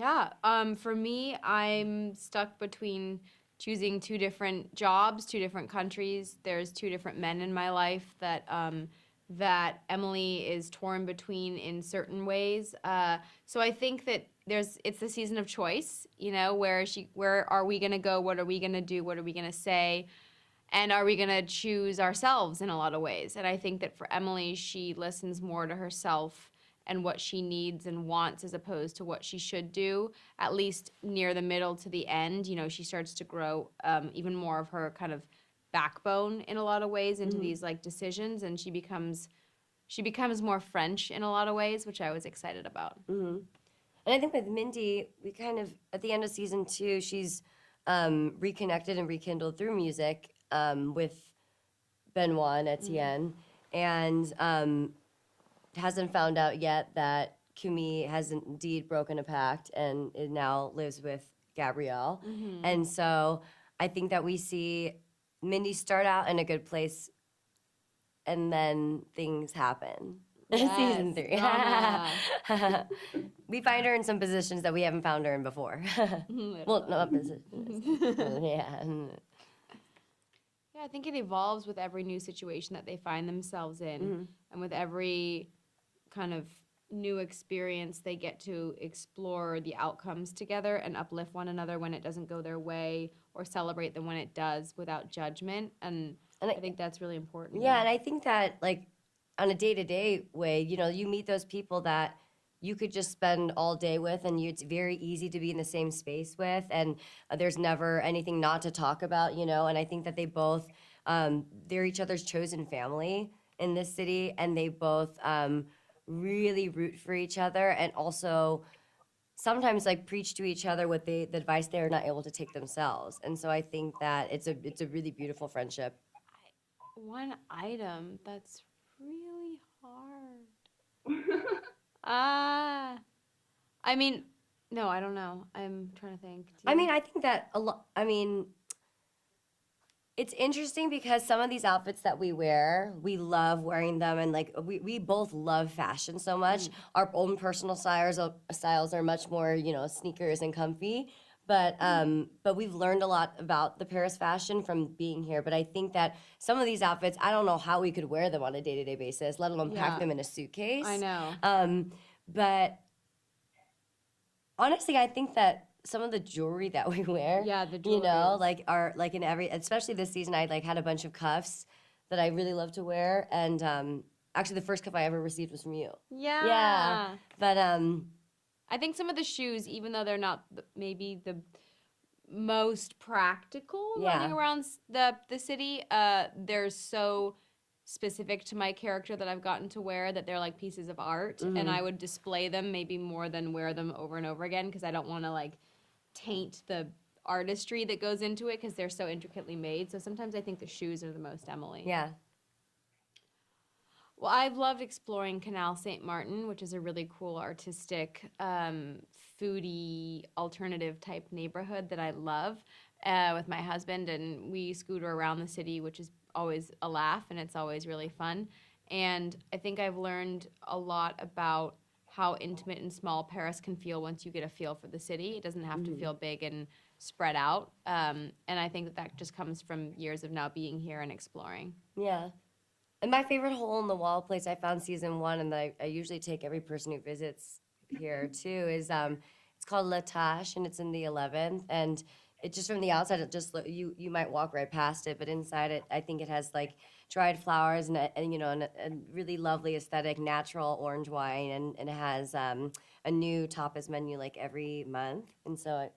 Yeah, for me, I'm stuck between choosing two different jobs, two different countries. There's two different men in my life that Emily is torn between in certain ways. So I think that it's the season of choice, where are we gonna go? What are we gonna do? What are we gonna say? And are we going to choose ourselves in a lot of ways? And I think that for Emily, she listens more to herself and what she needs and wants as opposed to what she should do, at least near the middle to the end. She starts to grow even more of her kind of backbone in a lot of ways into these like decisions, and she becomes more French in a lot of ways, which I was excited about. And I think with Mindy, we kind of, at the end of season 2, she's reconnected and rekindled through music with Benoit and Etienne, and hasn't found out yet that Kumi has indeed broken a pact and it now lives with Gabrielle. And so I think that we see Mindy start out in a good place and then things happen. Yes, Season 3. drama. We find her in some positions that we haven't found her in before. Well, not positions. Yeah. Yeah, I think it evolves with every new situation that they find themselves in, and with every kind of new experience, they get to explore the outcomes together and uplift one another when it doesn't go their way, or celebrate them when it does without judgment. And I think that's really important. Yeah, and I think that, like, on a day-to-day way, you meet those people that you could just spend all day with, and it's very easy to be in the same space with, and there's never anything not to talk about, and I think that they both, they're each other's chosen family in this city, and they both really root for each other, and also sometimes like preach to each other the advice they're not able to take themselves. And so I think that it's a really beautiful friendship. One item that's really hard. I mean, no, I don't know. I'm trying to think. I mean, I think that it's interesting because some of these outfits that we wear, we love wearing them, and like we both love fashion so much. Our own personal styles are much more, sneakers and comfy. But we've learned a lot about the Paris fashion from being here. But I think that some of these outfits, I don't know how we could wear them on a day-to-day basis, let alone pack them in a suitcase. I know. But honestly, I think that some of the jewelry that we wear, the jewelry, are like in especially this season, I like had a bunch of cuffs that I really love to wear. And actually, the first cuff I ever received was from you. Yeah. Yeah. But I think some of the shoes, even though they're not maybe the most practical running around the city, they're so specific to my character that I've gotten to wear that they're like pieces of art, and I would display them maybe more than wear them over and over again, because I don't want to like taint the artistry that goes into it, because they're so intricately made. So sometimes I think the shoes are the most Emily. Yeah. Well, I've loved exploring Canal Saint Martin, which is a really cool, artistic, foodie, alternative type neighborhood that I love, with my husband, and we scooter around the city, which is always a laugh, and it's always really fun. And I think I've learned a lot about how intimate and small Paris can feel once you get a feel for the city. It doesn't have to feel big and spread out. And I think that just comes from years of now being here and exploring. Yeah. And my favorite hole in the wall place I found season 1, and that I usually take every person who visits here too, is it's called La Tâche, and it's in the 11th. And it just from the outside, it just you might walk right past it, but inside it, I think it has like dried flowers and a really lovely aesthetic, natural orange wine, and it has a new tapas menu like every month. And so